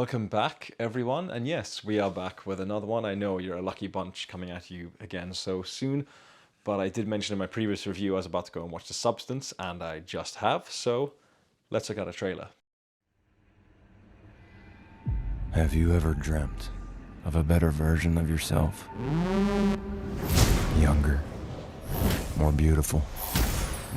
Welcome back, everyone. And yes, we are back with another one. I know you're a lucky bunch coming at you again so soon, but I did mention in my previous review I was about to go and watch The Substance, and I just have, so let's look at a trailer. Have you ever dreamt of a better version of yourself? Younger, more beautiful,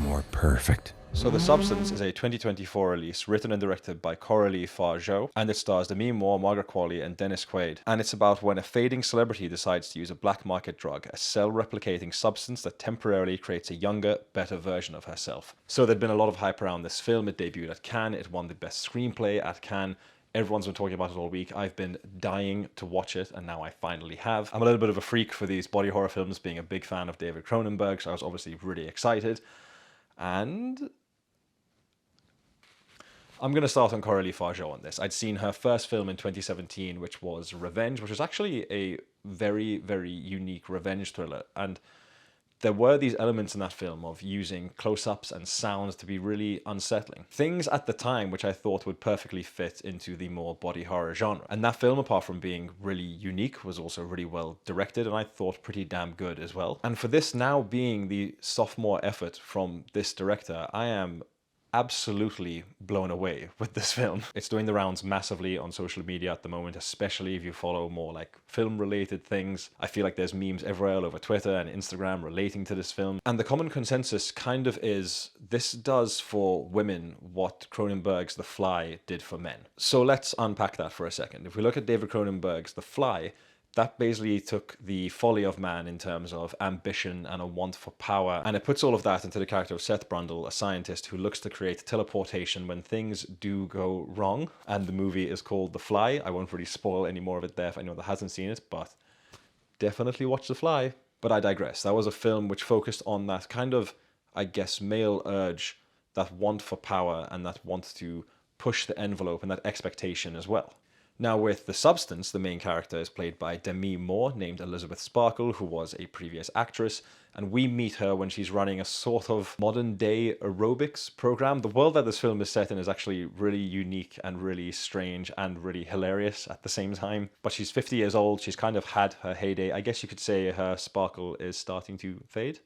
more perfect. So The Substance is a 2024 release written and directed by Coralie Fargeat, and it stars Demi, Margaret, Qualley, and Dennis Quaid. And it's about when a fading celebrity decides to use a black market drug, a cell-replicating substance that temporarily creates a younger, better version of herself. So there'd been a lot of hype around this film. It debuted at Cannes, it won the best screenplay at Cannes. Everyone's been talking about it all week. I've been dying to watch it, and now I finally have. I'm a little bit of a freak for these body horror films, being a big fan of David Cronenberg, so I was obviously really excited. And I'm going to start on Coralie Fargeat on this. I'd seen her first film in 2017, which was Revenge, which was actually a very, very unique revenge thriller. And there were these elements in that film of using close-ups and sounds to be really unsettling. Things at the time which I thought would perfectly fit into the more body horror genre. And that film, apart from being really unique, was also really well directed and I thought pretty damn good as well. And for this now being the sophomore effort from this director, I am absolutely blown away with this film. It's doing the rounds massively on social media at the moment, especially if you follow more like film related things. I feel like there's memes everywhere all over Twitter and Instagram relating to this film. And the common consensus kind of is this does for women what Cronenberg's The Fly did for men. So let's unpack that for a second. If we look at David Cronenberg's The Fly, that basically took the folly of man in terms of ambition and a want for power, and it puts all of that into the character of Seth Brundle, a scientist who looks to create teleportation when things do go wrong. And the movie is called The Fly. I won't really spoil any more of it there if anyone that hasn't seen it, but definitely watch The Fly. But I digress. That was a film which focused on that kind of, I guess, male urge, that want for power and that want to push the envelope and that expectation as well. Now with The Substance, the main character is played by Demi Moore, named Elizabeth Sparkle, who was a previous actress, and we meet her when she's running a sort of modern-day aerobics program. The world that this film is set in is actually really unique and really strange and really hilarious at the same time. But she's 50 years old, she's kind of had her heyday. I guess you could say her sparkle is starting to fade.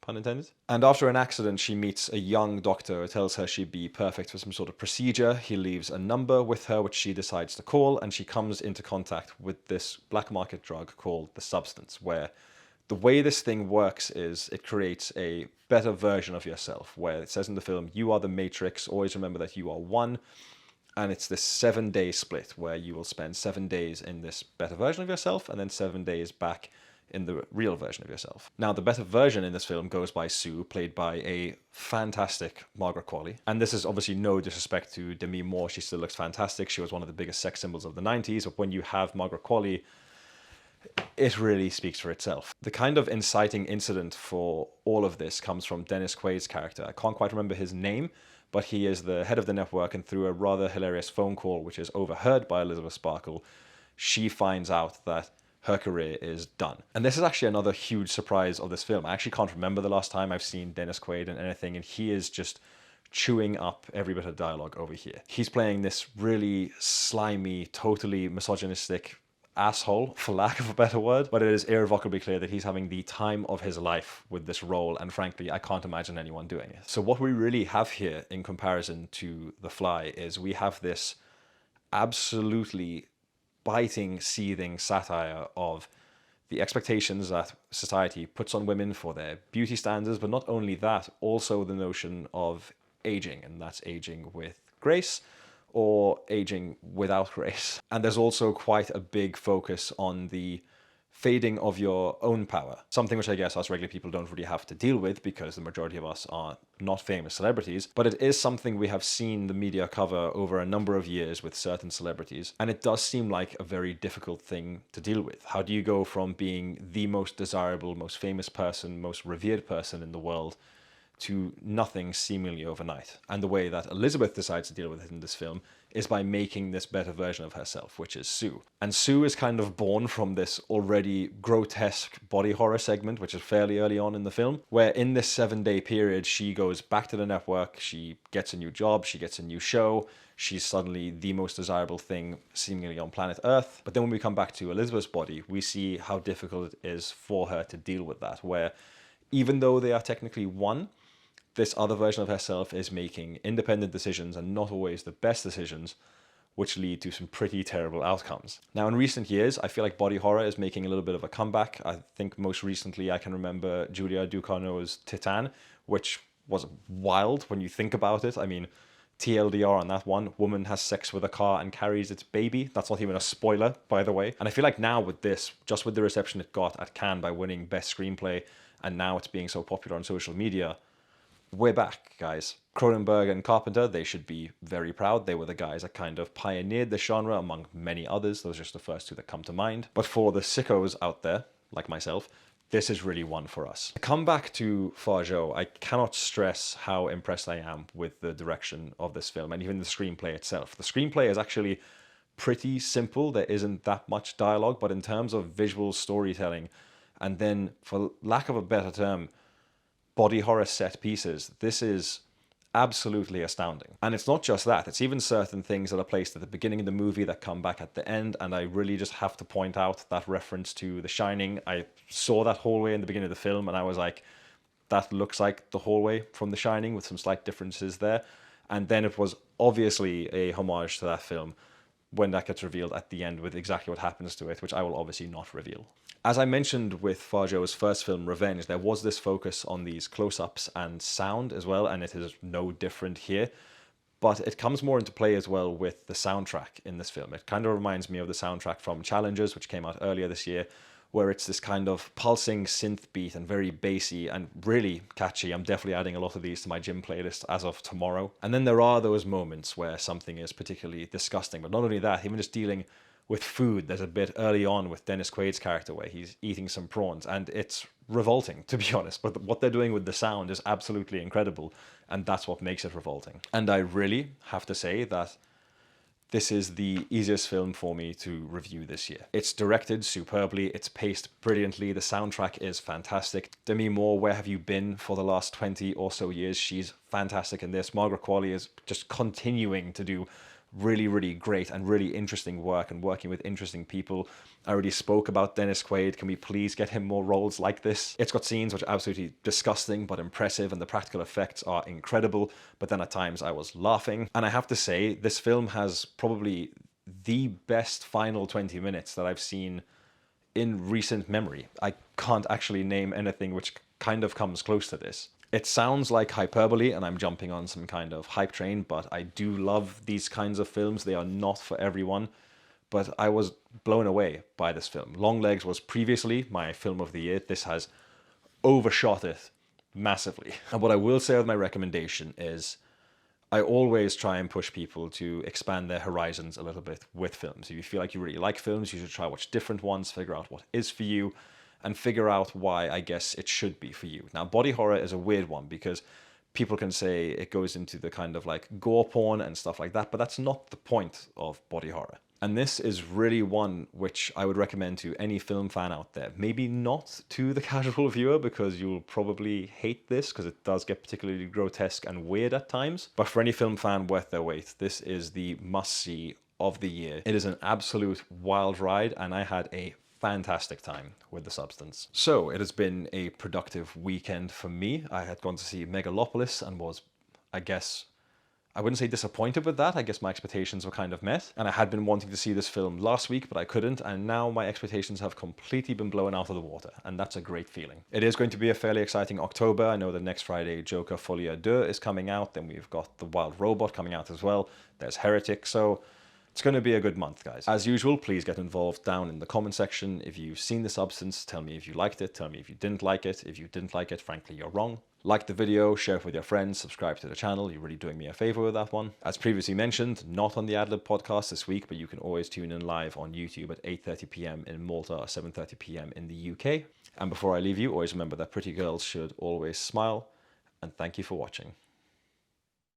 Pun intended. And after an accident, she meets a young doctor who tells her she'd be perfect for some sort of procedure. He leaves a number with her, which she decides to call, and she comes into contact with this black market drug called The Substance, where the way this thing works is it creates a better version of yourself, where it says in the film, you are the Matrix, always remember that you are one. And it's this 7-day split where you will spend 7 days in this better version of yourself and then 7 days back in the real version of yourself. Now, the better version in this film goes by Sue, played by a fantastic Margaret Qualley. And this is obviously no disrespect to Demi Moore. She still looks fantastic. She was one of the biggest sex symbols of the 90s. But when you have Margaret Qualley, it really speaks for itself. The kind of inciting incident for all of this comes from Dennis Quaid's character. I can't quite remember his name, but he is the head of the network, and through a rather hilarious phone call, which is overheard by Elizabeth Sparkle, she finds out that her career is done. And this is actually another huge surprise of this film. I actually can't remember the last time I've seen Dennis Quaid in anything, and he is just chewing up every bit of dialogue over here. He's playing this really slimy, totally misogynistic asshole, for lack of a better word, but it is irrevocably clear that he's having the time of his life with this role, and frankly, I can't imagine anyone doing it. So what we really have here in comparison to The Fly is we have this absolutely biting, seething satire of the expectations that society puts on women for their beauty standards, but not only that, also the notion of aging, and that's aging with grace or aging without grace. And there's also quite a big focus on the fading of your own power, something which I guess us regular people don't really have to deal with because the majority of us are not famous celebrities, but it is something we have seen the media cover over a number of years with certain celebrities, and it does seem like a very difficult thing to deal with. How do you go from being the most desirable, most famous person, most revered person in the world to nothing seemingly overnight? And the way that Elizabeth decides to deal with it in this film is by making this better version of herself, which is Sue. And Sue is kind of born from this already grotesque body horror segment, which is fairly early on in the film, where in this 7-day period, she goes back to the network, she gets a new job, she gets a new show, she's suddenly the most desirable thing seemingly on planet Earth. But then when we come back to Elizabeth's body, we see how difficult it is for her to deal with that, where even though they are technically one, this other version of herself is making independent decisions and not always the best decisions, which lead to some pretty terrible outcomes. Now, in recent years, I feel like body horror is making a little bit of a comeback. I think most recently I can remember Julia Ducournau's Titan, which was wild when you think about it. I mean, TLDR on that one, woman has sex with a car and carries its baby. That's not even a spoiler, by the way. And I feel like now with this, just with the reception it got at Cannes by winning Best Screenplay, and now it's being so popular on social media, we're back, guys. Cronenberg and Carpenter, they should be very proud. They were the guys that kind of pioneered the genre among many others. Those are just the first two that come to mind. But for the sickos out there, like myself, this is really one for us. To come back to Fargeat, I cannot stress how impressed I am with the direction of this film and even the screenplay itself. The screenplay is actually pretty simple. There isn't that much dialogue, but in terms of visual storytelling, and then, for lack of a better term, body horror set pieces, this is absolutely astounding. And it's not just that, it's even certain things that are placed at the beginning of the movie that come back at the end, and I really just have to point out that reference to The Shining. I saw that hallway in the beginning of the film and I was like, that looks like the hallway from The Shining with some slight differences there. And then it was obviously a homage to that film when that gets revealed at the end with exactly what happens to it, which I will obviously not reveal. As I mentioned with Fargeat's first film, Revenge, there was this focus on these close-ups and sound as well, and it is no different here. But it comes more into play as well with the soundtrack in this film. It kind of reminds me of the soundtrack from Challengers, which came out earlier this year, where it's this kind of pulsing synth beat and very bassy and really catchy. I'm definitely adding a lot of these to my gym playlist as of tomorrow. And then there are those moments where something is particularly disgusting, but not only that, even just dealing with food. There's a bit early on with Dennis Quaid's character where he's eating some prawns, and it's revolting, to be honest, but what they're doing with the sound is absolutely incredible, and that's what makes it revolting. And I really have to say that this is the easiest film for me to review this year. It's directed superbly, it's paced brilliantly, the soundtrack is fantastic. Demi Moore, where have you been for the last 20 or so years? She's fantastic in this. Margaret Qualley is just continuing to do really, really great and really interesting work and working with interesting people. I already spoke about Dennis Quaid. Can we please get him more roles like this? It's got scenes which are absolutely disgusting but impressive, and the practical effects are incredible, but then at times I was laughing. And I have to say, this film has probably the best final 20 minutes that I've seen in recent memory. I can't actually name anything which kind of comes close to this. It sounds like hyperbole and I'm jumping on some kind of hype train, but I do love these kinds of films. They are not for everyone, but I was blown away by this film. Longlegs was previously my film of the year. This has overshot it massively. And what I will say with my recommendation is I always try and push people to expand their horizons a little bit with films. If you feel like you really like films, you should try watch different ones, figure out what is for you, and figure out why I guess it should be for you. Now, body horror is a weird one because people can say it goes into the kind of like gore porn and stuff like that, but that's not the point of body horror. And this is really one which I would recommend to any film fan out there. Maybe not to the casual viewer because you'll probably hate this because it does get particularly grotesque and weird at times. But for any film fan worth their weight, this is the must-see of the year. It is an absolute wild ride and I had a fantastic time with The Substance. So it has been a productive weekend for me. I had gone to see Megalopolis and was, I guess, I wouldn't say disappointed with that. I guess my expectations were kind of met. And I had been wanting to see this film last week, but I couldn't. And now my expectations have completely been blown out of the water. And that's a great feeling. It is going to be a fairly exciting October. I know that next Friday, Joker Folie à Deux is coming out. Then we've got The Wild Robot coming out as well. There's Heretic. So it's going to be a good month, guys. As usual, please get involved down in the comment section. If you've seen The Substance, tell me if you liked it. Tell me if you didn't like it. If you didn't like it, frankly, you're wrong. Like the video, share it with your friends, subscribe to the channel. You're really doing me a favor with that one. As previously mentioned, not on the Adlib podcast this week, but you can always tune in live on YouTube at 8:30 p.m. in Malta or 7:30 p.m. in the UK. And before I leave you, always remember that pretty girls should always smile. And thank you for watching.